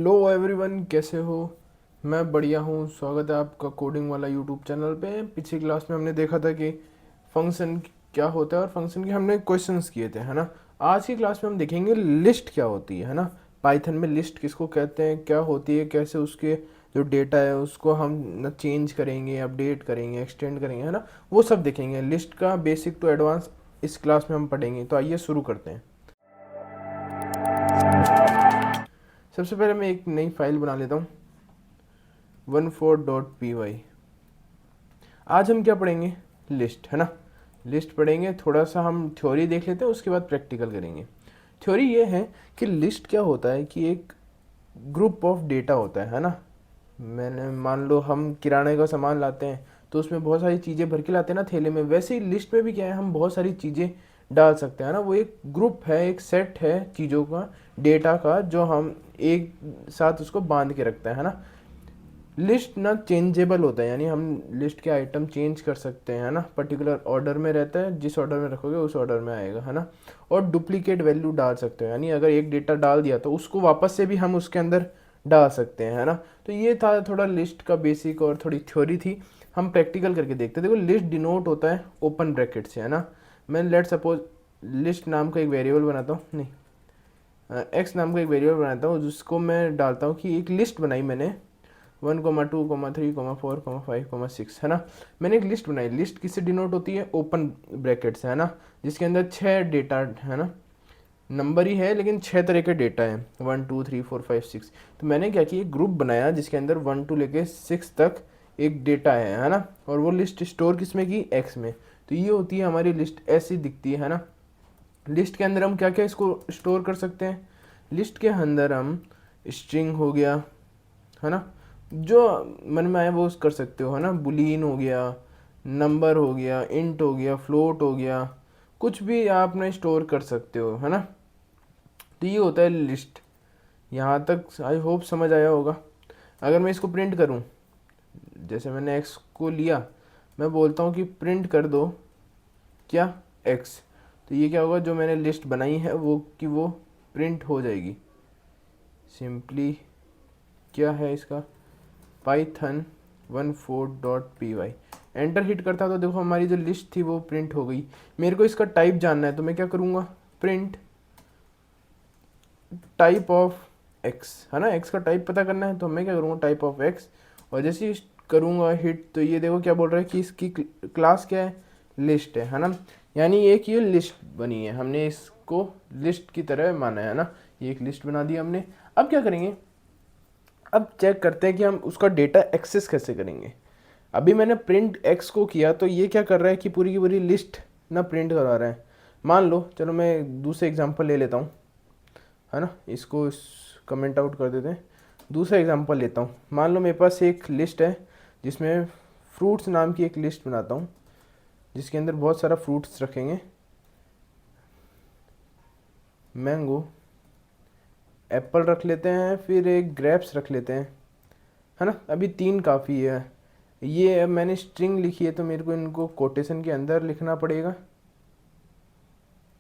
Hello everyone, कैसे हो। मैं बढ़िया हूँ। स्वागत है आपका कोडिंग वाला यूट्यूब चैनल पे। पिछली क्लास में हमने देखा था कि फंक्शन क्या होता है और फंक्शन के हमने क्वेश्चंस किए थे, है ना। आज की क्लास में हम देखेंगे लिस्ट क्या होती है ना। पाइथन में लिस्ट किसको कहते हैं, क्या होती है, कैसे उसके जो डेटा है उसको हम न चेंज करेंगे, अपडेट करेंगे, एक्सटेंड करेंगे, है ना। वो सब देखेंगे। लिस्ट का बेसिक टू एडवांस इस क्लास में हम पढ़ेंगे। तो आइए शुरू करते हैं। सबसे पहले मैं एक नई फाइल बना लेता हूँ, 14.py। आज हम क्या पढ़ेंगे, लिस्ट, है ना। लिस्ट पढ़ेंगे। थोड़ा सा हम थ्योरी देख लेते हैं, उसके बाद प्रैक्टिकल करेंगे। थ्योरी ये है कि लिस्ट क्या होता है कि एक ग्रुप ऑफ डेटा होता है ना। मैंने मान लो हम किराने का सामान लाते हैं तो उसमें बहुत सारी चीज़ें भर के लाते हैं ना थैले में। वैसे ही लिस्ट में भी क्या है, हम बहुत सारी चीज़ें डाल सकते हैं ना। वो एक ग्रुप है, एक सेट है चीज़ों का, डेटा का, जो हम एक साथ उसको बांध के रखते हैं ना। लिस्ट ना चेंजेबल होता है, यानी हम लिस्ट के आइटम चेंज कर सकते हैं, है ना। पर्टिकुलर ऑर्डर में रहता है, जिस ऑर्डर में रखोगे उस ऑर्डर में आएगा, है ना। और डुप्लीकेट वैल्यू डाल सकते हो, यानी अगर एक डेटा डाल दिया तो उसको वापस से भी हम उसके अंदर डाल सकते हैं, है ना। तो ये था थोड़ा लिस्ट का बेसिक और थोड़ी थ्योरी थी। हम प्रैक्टिकल करके देखते हैं। देखो, लिस्ट डिनोट होता है ओपन ब्रैकेट से, है ना। मैं लेट सपोज लिस्ट नाम का एक वेरिएबल बनाता हूँ, नहीं, एक्स नाम का एक वेरिएबल बनाता हूँ, जिसको मैं डालता हूँ कि एक लिस्ट बनाई मैंने 1,2,3,4,5,6, है ना। मैंने एक लिस्ट बनाई। लिस्ट किससे डिनोट होती है, ओपन ब्रैकेट से, है ना। जिसके अंदर 6 डेटा है ना, नंबर ही है लेकिन 6 तरह के डेटा है, 1 2 3 4 5 6। तो मैंने क्या किया, एक ग्रुप बनाया जिसके अंदर 1 2 लेके 6 तक एक डेटा है ना। और वो लिस्ट स्टोर किस में की, एक्स में। तो ये होती है हमारी लिस्ट, ऐसी दिखती है ना। लिस्ट के अंदर हम क्या क्या इसको स्टोर कर सकते हैं। लिस्ट के अंदर हम स्ट्रिंग हो गया, है ना, जो मन में आए वो कर सकते हो, है ना। बुलियन हो गया, नंबर हो गया, इंट हो गया, फ्लोट हो गया, कुछ भी आप ना स्टोर कर सकते हो, है ना। तो ये होता है लिस्ट। यहाँ तक आई होप समझ आया होगा। अगर मैं इसको प्रिंट करूँ, जैसे मैंने एक्स को लिया, मैं बोलता हूँ कि प्रिंट कर दो क्या, एक्स। तो ये क्या होगा, जो मैंने लिस्ट बनाई है वो कि वो प्रिंट हो जाएगी। सिंपली क्या है इसका, पाइथन 14.py। एंटर हिट करता तो देखो हमारी जो लिस्ट थी वो प्रिंट हो गई। मेरे को इसका टाइप जानना है तो मैं क्या करूँगा, प्रिंट टाइप ऑफ एक्स, है ना। एक्स का टाइप पता करना है तो मैं क्या करूँगा, टाइप ऑफ एक्स। और जैसे ही करूँगा हिट तो ये देखो क्या बोल रहा है कि इसकी क्लास क्या है, लिस्ट है ना। यानी एक ये लिस्ट बनी है, हमने इसको लिस्ट की तरह माना है ना। ये एक लिस्ट बना दी हमने। अब क्या करेंगे, अब चेक करते हैं कि हम उसका डेटा एक्सेस कैसे करेंगे। अभी मैंने प्रिंट एक्स को किया तो ये क्या कर रहा है कि पूरी की पूरी लिस्ट ना प्रिंट करवा रहा है। मान लो, चलो मैं दूसरे एग्जांपल ले लेता हूँ, है ना। इसको कमेंट आउट कर देते हैं। दूसरा एग्जांपल लेता हूँ। मान लो मेरे पास एक लिस्ट है जिसमें फ्रूट्स नाम की एक लिस्ट बनाता हूँ, जिसके अंदर बहुत सारा फ्रूट्स रखेंगे। मैंगो, एप्पल रख लेते हैं, फिर एक ग्रेप्स रख लेते हैं, है ना। अभी 3 काफ़ी है। ये अब मैंने स्ट्रिंग लिखी है तो मेरे को इनको कोटेशन के अंदर लिखना पड़ेगा,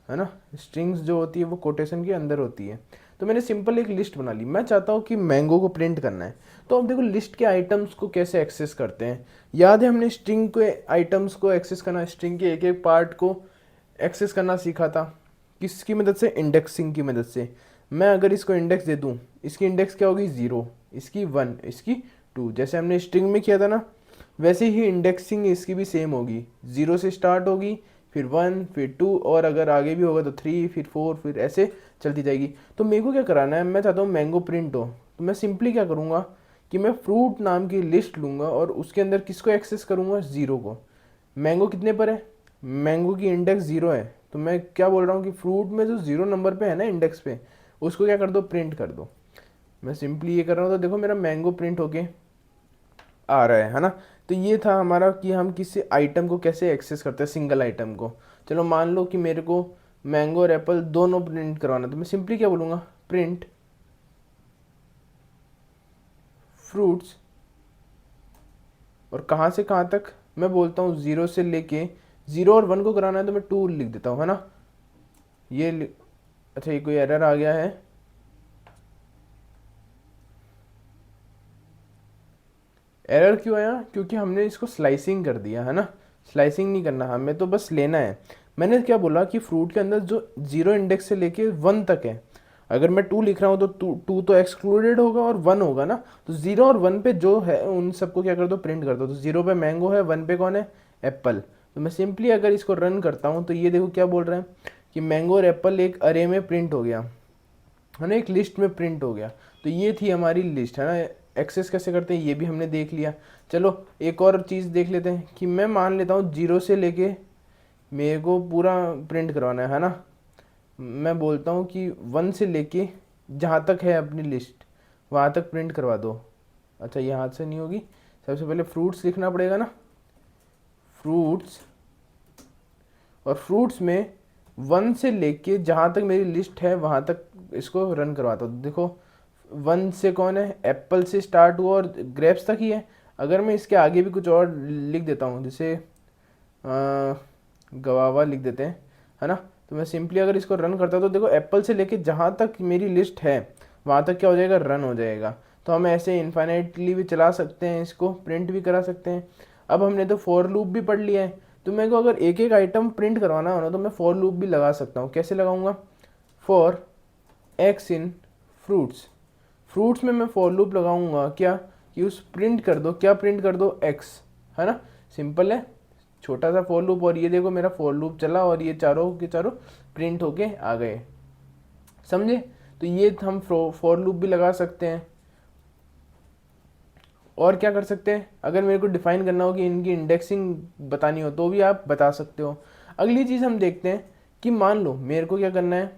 है ना। स्ट्रिंग्स जो होती है वो कोटेशन के अंदर होती है। तो मैंने सिंपल एक लिस्ट बना ली। मैं चाहता हूँ कि मैंगो को प्रिंट करना है। तो अब देखो लिस्ट के आइटम्स को कैसे एक्सेस करते हैं। याद है हमने स्ट्रिंग के आइटम्स को एक्सेस करना, स्ट्रिंग के एक एक पार्ट को एक्सेस करना सीखा था। किसकी मदद से, इंडेक्सिंग की मदद से। मैं अगर इसको इंडेक्स दे दूँ, इसकी इंडेक्स क्या होगी, 0, इसकी 1, इसकी 2। जैसे हमने स्ट्रिंग में किया था ना, वैसे ही इंडेक्सिंग इसकी भी सेम होगी। 0 से स्टार्ट होगी, फिर 1, फिर 2, और अगर आगे भी होगा तो 3, फिर 4, फिर ऐसे चलती जाएगी। तो मेरे को क्या कराना है, मैं चाहता हूँ मैंगो प्रिंट हो। तो मैं सिंपली क्या करूँगा कि मैं फ्रूट नाम की लिस्ट लूँगा और उसके अंदर किसको एक्सेस करूँगा, 0 को। मैंगो कितने पर है, मैंगो की इंडेक्स 0 है। तो मैं क्या बोल रहा हूँ कि फ्रूट में जो 0 नंबर पे है ना इंडेक्स पे, उसको क्या कर दो, प्रिंट कर दो। मैं सिंपली ये कर रहा हूँ तो देखो मेरा मैंगो प्रिंट होके आ रहा है ना। तो ये था हमारा कि हम किसी आइटम को कैसे एक्सेस करते हैं, सिंगल आइटम को। चलो मान लो कि मेरे को मैंगो और एप्पल दोनों प्रिंट करवाना, तो मैं सिंपली क्या बोलूँगा, प्रिंट फ्रूट्स। और कहाँ से कहाँ तक, मैं बोलता हूँ 0 से लेके 0 और 1 को कराना है तो मैं 2 लिख देता हूँ, है ना। अच्छा, ये कोई एरर आ गया है। एरर क्यों आया? क्योंकि हमने इसको स्लाइसिंग कर दिया है ना। स्लाइसिंग नहीं करना, हमें तो बस लेना है। मैंने क्या बोला कि फ्रूट के अंदर जो जीरो इंडेक्स से लेके वन तक है, अगर मैं टू लिख रहा हूँ तो टू तो एक्सक्लूडेड होगा और वन होगा ना। तो जीरो और वन पे जो है उन सबको क्या कर दो, प्रिंट कर दो। तो जीरो पे मैंगो है, वन पे कौन है, एप्पल। तो मैं सिंपली अगर इसको रन करता हूँ तो ये देखो क्या बोल रहा है कि मैंगो और एप्पल एक अरे में प्रिंट हो गया है ना, एक लिस्ट में प्रिंट हो गया। तो ये थी हमारी लिस्ट है ना। एक्सेस कैसे करते हैं ये भी हमने देख लिया। चलो एक और चीज़ देख लेते हैं कि मैं मान लेता हूँ जीरो से लेके मेरे को पूरा प्रिंट करवाना है ना। मैं बोलता हूँ कि वन से लेके जहाँ तक है अपनी लिस्ट वहाँ तक प्रिंट करवा दो। अच्छा ये हाथ से नहीं होगी, सबसे पहले फ्रूट्स लिखना पड़ेगा ना, फ्रूट्स। और फ्रूट्स में वन से लेके जहाँ तक मेरी लिस्ट है वहाँ तक इसको रन करवाता हूँ। देखो वन से कौन है, एप्पल से स्टार्ट हुआ और ग्रेप्स तक ही है। अगर मैं इसके आगे भी कुछ और लिख देता हूँ, जैसे गवावा लिख देते हैं है ना। तो मैं सिंपली अगर इसको रन करता हूँ तो देखो एप्पल से लेके जहाँ तक मेरी लिस्ट है वहाँ तक क्या हो जाएगा, रन हो जाएगा। तो हम ऐसे इन्फाइनाइटली भी चला सकते हैं, इसको प्रिंट भी करा सकते हैं। अब हमने तो फॉर लूप भी पढ़ लिया है, तो मेरे को अगर एक एक आइटम प्रिंट करवाना हो ना तो मैं फॉर लूप भी लगा सकता हूँ। कैसे लगाऊंगा, for x in fruits. Fruits में मैं फॉर लूप लगाऊंगा क्या, कि उस प्रिंट कर दो, क्या प्रिंट कर दो, एक्स, है ना। सिंपल है, छोटा सा फॉर लूप। और ये देखो मेरा फॉर लूप चला और ये चारों के चारों प्रिंट होके आ गए, समझे। तो ये हम फॉर लूप भी लगा सकते हैं। और क्या कर सकते हैं, अगर मेरे को डिफाइन करना हो कि इनकी इंडेक्सिंग बतानी हो तो भी आप बता सकते हो। अगली चीज़ हम देखते हैं कि मान लो मेरे को क्या करना है,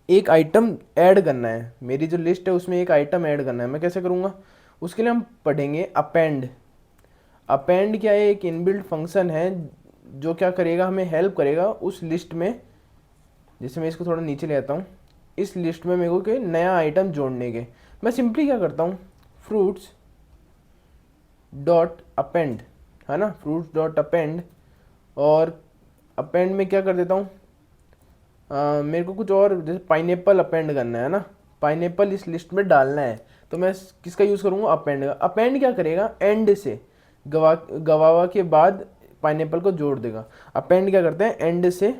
एक आइटम ऐड करना है, मेरी जो लिस्ट है उसमें एक आइटम ऐड करना है। मैं कैसे करूँगा, उसके लिए हम पढ़ेंगे अपेंड। अपेंड क्या है, एक इनबिल्ट फंक्शन है जो क्या करेगा, हमें हेल्प करेगा उस लिस्ट में। जैसे मैं इसको थोड़ा नीचे ले आता हूँ, इस लिस्ट में मेरे को कोई नया आइटम जोड़ने के, मैं सिंपली क्या करता हूँ, फ्रूट्स डॉट अपेंड, है ना, फ्रूट्स डॉट अपेंड। और अपेंड में क्या कर देता हूँ, मेरे को कुछ और जैसे पाइनएप्पल अपेंड करना है ना, पाइनएप्पल इस लिस्ट में डालना है। तो मैं किसका यूज़ करूँगा, अपेंड का। अपेंड क्या करेगा, एंड से गवावा के बाद पाइनएप्पल को जोड़ देगा। अपेंड क्या करते हैं, एंड से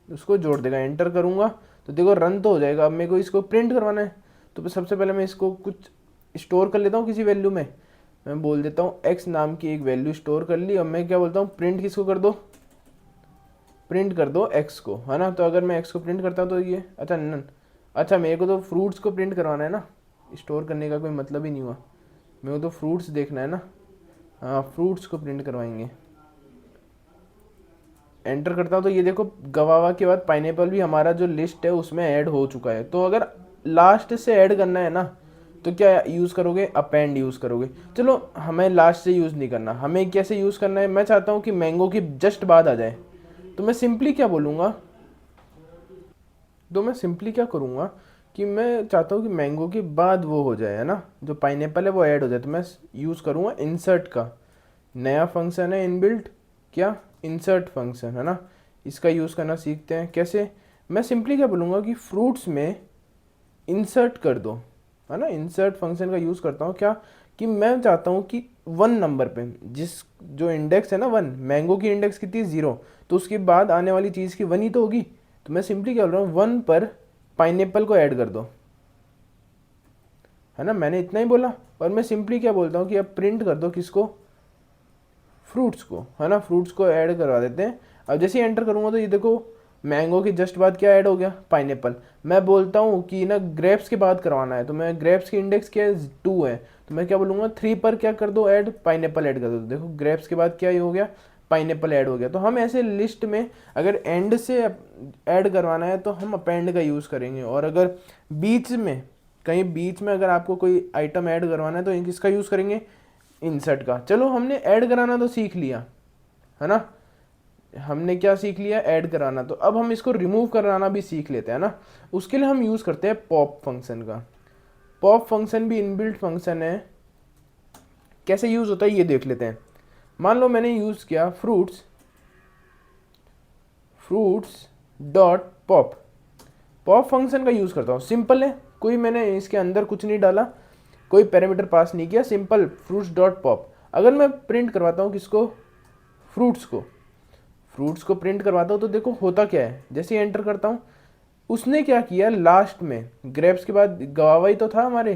उसको जोड़ देगा। एंटर करूँगा तो देखो रन तो हो जाएगा। अब मेरे को इसको प्रिंट करवाना है, तो सबसे पहले मैं इसको कुछ स्टोर कर लेता हूँ किसी वैल्यू में। मैं बोल देता हूँ एक्स नाम की एक वैल्यू स्टोर कर ली। अब मैं क्या बोलता हूँ, प्रिंट किसको कर दो, प्रिंट कर दो एक्स को, है ना। तो अगर मैं एक्स को प्रिंट करता हूँ तो ये अच्छा नन, अच्छा मेरे को तो फ्रूट्स को प्रिंट करवाना है ना, स्टोर करने का कोई मतलब ही नहीं हुआ। मेरे को तो फ्रूट्स देखना है ना, हाँ फ्रूट्स को प्रिंट करवाएंगे। एंटर करता हूँ तो ये देखो गवावा के बाद पाइनएप्पल भी हमारा जो लिस्ट है उसमें ऐड हो चुका है। तो अगर लास्ट से ऐड करना है ना तो क्या यूज़ करोगे, अपेंड यूज़ करोगे। चलो हमें लास्ट से यूज़ नहीं करना, हमें कैसे यूज़ करना है, मैं चाहता हूँ कि मैंगो की जस्ट बाद आ जाए। तो मैं सिंपली क्या बोलूँगा, तो मैं सिंपली क्या करूँगा कि मैं चाहता हूँ कि मैंगो के बाद वो हो जाए, है ना, जो पाइनएप्पल है वो ऐड हो जाए। तो मैं यूज़ करूँगा इंसर्ट का, नया फंक्शन है इनबिल्ट, क्या, इंसर्ट फंक्शन, है ना। इसका यूज़ करना सीखते हैं कैसे। मैं सिंपली क्या बोलूँगा कि फ्रूट्स में इंसर्ट कर दो, है ना। इंसर्ट फंक्शन का यूज़ करता हूँ क्या, कि मैं चाहता हूँ कि वन नंबर पे जिस जो इंडेक्स है ना वन, मैंगो की इंडेक्स कितनी है, ज़ीरो, तो उसके बाद आने वाली चीज़ की वन ही तो होगी। तो मैं सिंपली क्या बोल रहा हूँ, वन पर पाइनएप्पल को ऐड कर दो, है ना, मैंने इतना ही बोला। और मैं सिंपली क्या बोलता हूँ कि अब प्रिंट कर दो किसको, फ्रूट्स को, है ना, फ्रूट्स को ऐड करवा देते हैं। अब जैसे ही एंटर करूँगा तो ये देखो मैंगो के जस्ट बाद क्या ऐड हो गया, पाइनएप्पल। मैं बोलता हूँ कि ना ग्रेप्स के बाद करवाना है, तो मैं ग्रेप्स की इंडेक्स क्या है, टू है, तो मैं क्या बोलूँगा, थ्री पर क्या कर दो ऐड, पाइनएप्पल ऐड कर दो। तो देखो ग्रेप्स के बाद क्या ही हो गया, पाइनएप्पल ऐड हो गया। तो हम ऐसे लिस्ट में अगर एंड से ऐड करवाना है तो हम अपेंड का यूज़ करेंगे। और अगर बीच में कहीं बीच में अगर आपको कोई आइटम ऐड करवाना है तो किसका यूज़ करेंगे, इंसर्ट का। चलो हमने ऐड कराना तो सीख लिया, है ना, हमने क्या सीख लिया, ऐड कराना। तो अब हम इसको रिमूव कराना भी सीख लेते हैं ना। उसके लिए हम यूज़ करते हैं पॉप फंक्शन का। पॉप फंक्शन भी इनबिल्ट फंक्शन है, कैसे यूज़ होता है ये देख लेते हैं। मान लो मैंने यूज़ किया fruits, fruits dot pop, pop function का यूज़ करता हूँ। सिंपल है, कोई मैंने इसके अंदर कुछ नहीं डाला, कोई पैरामीटर पास नहीं किया, सिंपल फ्रूट्स डॉट पॉप। अगर मैं प्रिंट करवाता हूँ किसको, फ्रूट्स को प्रिंट करवाता हूँ, तो देखो होता क्या है, जैसे ही एंटर करता हूँ, उसने क्या किया लास्ट में, ग्रेप्स के बाद गवावा ही तो था हमारे,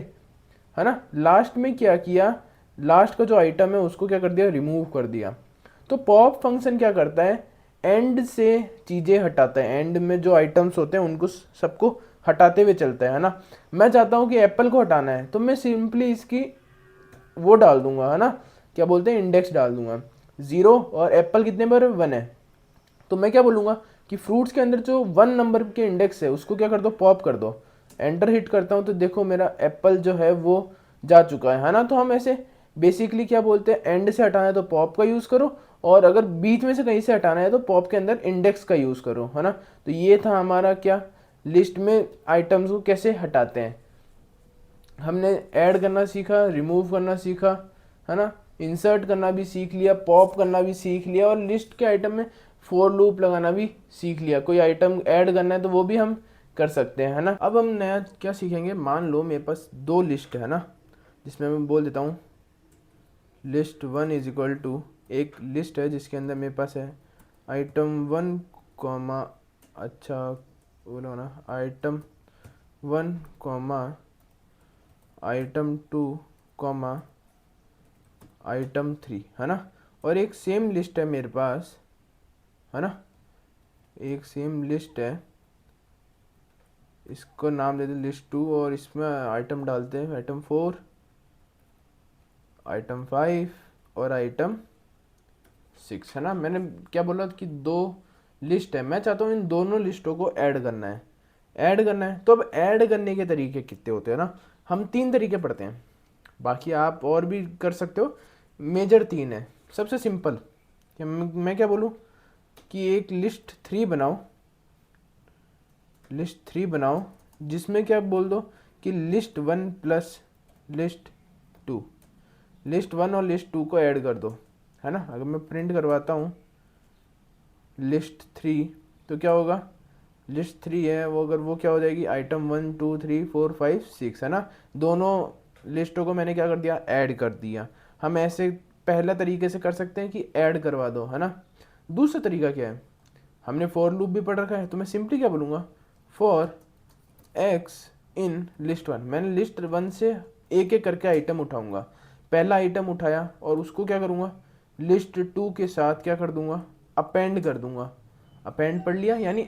है ना, लास्ट में क्या किया, लास्ट का जो आइटम है उसको क्या कर दिया, रिमूव कर दिया। तो पॉप फंक्शन क्या करता है, एंड से चीज़ें हटाता है, एंड में जो आइटम्स होते हैं उनको सबको हटाते हुए चलता है ना। मैं चाहता हूँ कि एप्पल को हटाना है, तो मैं सिंपली इसकी वो डाल दूंगा, है ना, क्या बोलते हैं, इंडेक्स डाल दूंगा 0, और एप्पल कितने पर 1 है, तो मैं क्या बोलूँगा कि फ्रूट्स के अंदर जो 1 नंबर के इंडेक्स है उसको क्या कर दो, पॉप कर दो। एंटर हिट करता हूँ तो देखो मेरा एप्पल जो है वो जा चुका है ना। तो हम ऐसे बेसिकली क्या बोलते हैं, एंड से हटाना है तो पॉप का यूज़ करो, और अगर बीच में से कहीं से हटाना है तो पॉप के अंदर इंडेक्स का यूज़ करो, है ना। तो ये था हमारा क्या, लिस्ट में आइटम्स को कैसे हटाते हैं। हमने ऐड करना सीखा, रिमूव करना सीखा, है ना, इंसर्ट करना भी सीख लिया, पॉप करना भी सीख लिया, और लिस्ट के आइटम में फोर लूप लगाना भी सीख लिया। कोई आइटम ऐड करना है तो वो भी हम कर सकते हैं, है ना। अब हम नया क्या सीखेंगे, मान लो मेरे पास 2 लिस्ट है ना, जिसमें मैं बोल देता हूँ लिस्ट 1 इज इक्वल टू, एक लिस्ट है जिसके अंदर मेरे पास है आइटम 1 कॉमा, अच्छा बोलो ना, item 1 comma item 2 comma item 3, है ना। और एक सेम लिस्ट है मेरे पास, है ना, एक सेम लिस्ट है, इसको नाम दे दे लिस्ट 2, और इसमें आइटम डालते हैं आइटम 4, आइटम 5 और आइटम 6, है ना। मैंने क्या बोला कि 2 लिस्ट है, मैं चाहता हूँ इन दोनों लिस्टों को ऐड करना है, तो अब ऐड करने के तरीके कितने होते हैं ना, हम 3 तरीके पढ़ते हैं, बाकी आप और भी कर सकते हो, मेजर 3 है। सबसे सिंपल, मैं क्या बोलूँ कि एक लिस्ट थ्री बनाओ, जिसमें क्या बोल दो कि लिस्ट 1 प्लस लिस्ट 2, लिस्ट 1 और लिस्ट 2 को ऐड कर दो, है ना। अगर मैं प्रिंट करवाता हूँ लिस्ट 3, तो क्या होगा, लिस्ट 3 है वो, अगर वो क्या हो जाएगी, आइटम 1 2 3 4 5 6, है ना। दोनों लिस्टों को मैंने क्या कर दिया, ऐड कर दिया। हम ऐसे पहला तरीके से कर सकते हैं कि ऐड करवा दो, है ना। दूसरा तरीका क्या है, हमने फॉर लूप भी पढ़ रखा है, तो मैं सिंपली क्या बोलूँगा, फॉर एक्स इन लिस्ट 1, मैंने लिस्ट 1 से एक एक करके आइटम उठाऊंगा, पहला आइटम उठाया और उसको क्या करूँगा, लिस्ट 2 के साथ क्या कर दूंगा, अपेंड कर दूंगा। अपेंड पढ़ लिया, यानी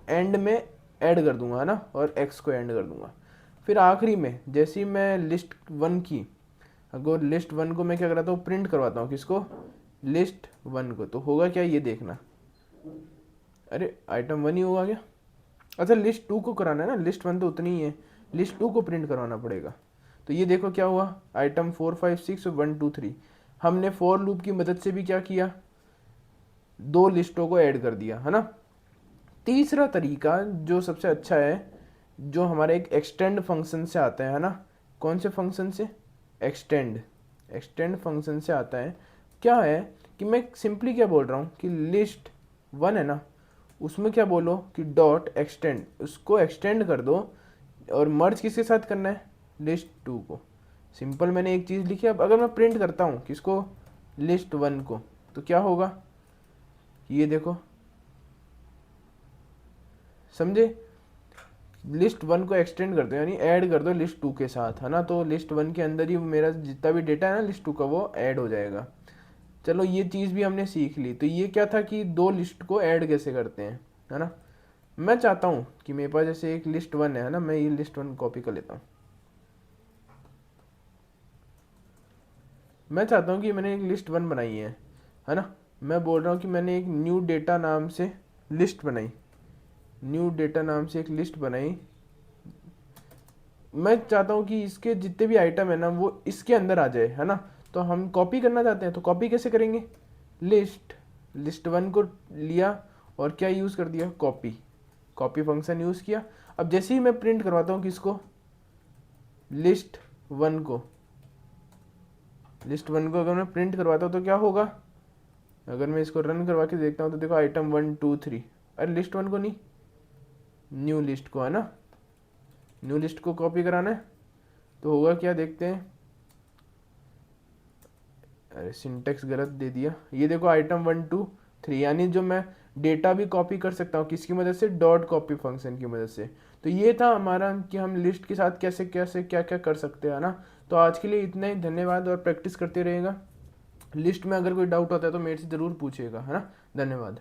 एंड में ऐड कर दूंगा, है ना, और एक्स को ऐड कर दूंगा। फिर आखिरी में जैसे ही मैं लिस्ट 1 की, अगर लिस्ट 1 को मैं क्या कराता हूँ, प्रिंट करवाता हूँ, किसको, लिस्ट 1 को, तो होगा क्या, ये देखना, अरे आइटम 1 ही होगा क्या, अच्छा लिस्ट 2 को कराना है ना, लिस्ट 1 तो उतनी ही है, लिस्ट 2 को प्रिंट करवाना पड़ेगा। तो ये देखो क्या हुआ, आइटम 4 5 6 और 1 2 3, हमने फॉर लूप की मदद से भी क्या किया, 2 लिस्टों को ऐड कर दिया, है ना। तीसरा तरीका जो सबसे अच्छा है, जो हमारे एक एक्सटेंड फंक्शन से आता है ना, कौन से फंक्शन से, एक्सटेंड फंक्शन से आता है। क्या है कि मैं सिंपली क्या बोल रहा हूँ कि लिस्ट 1 है ना, उसमें क्या बोलो कि डॉट एक्सटेंड, उसको एक्सटेंड कर दो, और मर्ज किसके साथ करना है, लिस्ट 2 को। सिंपल, मैंने एक चीज़ लिखी। अब अगर मैं प्रिंट करता हूँ किसको, लिस्ट 1 को, तो क्या होगा, ये देखो, समझे, लिस्ट 1 को एक्सटेंड कर दो, यानी ऐड कर दो लिस्ट 2 के साथ, है ना। तो लिस्ट 1 के अंदर ही मेरा जितना भी डेटा है ना लिस्ट 2 का, वो ऐड हो जाएगा। चलो ये चीज़ भी हमने सीख ली। तो ये क्या था कि 2 लिस्ट को ऐड कैसे करते हैं, है ना। मैं चाहता हूँ कि मेरे पास जैसे एक लिस्ट 1 है ना, मैं ये लिस्ट 1 कॉपी कर लेता हूँ। मैं चाहता हूँ कि मैंने एक लिस्ट 1 बनाई है ना। मैं बोल रहा हूँ कि मैंने एक न्यू डेटा नाम से लिस्ट बनाई, न्यू डेटा नाम से एक लिस्ट बनाई। मैं चाहता हूँ कि इसके जितने भी आइटम है ना वो इसके अंदर आ जाए, है ना। तो हम कॉपी करना चाहते हैं, तो कॉपी कैसे करेंगे, लिस्ट 1 को लिया और क्या यूज़ कर दिया, कॉपी फंक्शन यूज़ किया। अब जैसे ही मैं प्रिंट करवाता हूँ किसको, लिस्ट 1 को, अगर मैं प्रिंट करवाता हूँ तो क्या होगा, अगर मैं इसको रन करवा के देखता हूँ तो देखो आइटम 1 2 3, अरे लिस्ट 1 को नहीं, न्यू लिस्ट को, है ना, न्यू लिस्ट को कॉपी कराना है। तो होगा क्या देखते हैं। अरे सिंटेक्स गलत दे दिया। ये देखो आइटम 1 2 3, यानी जो मैं डेटा भी कॉपी कर सकता हूँ किसकी मदद से, डॉट कॉपी फंक्शन की मदद से। तो ये था हमारा कि हम लिस्ट के साथ कैसे कैसे क्या क्या कर सकते हैं ना। तो आज के लिए इतना ही, धन्यवाद, और प्रैक्टिस करते रहिएगा। लिस्ट में अगर कोई डाउट होता है तो मेरे से ज़रूर पूछिएगा, है ना। धन्यवाद।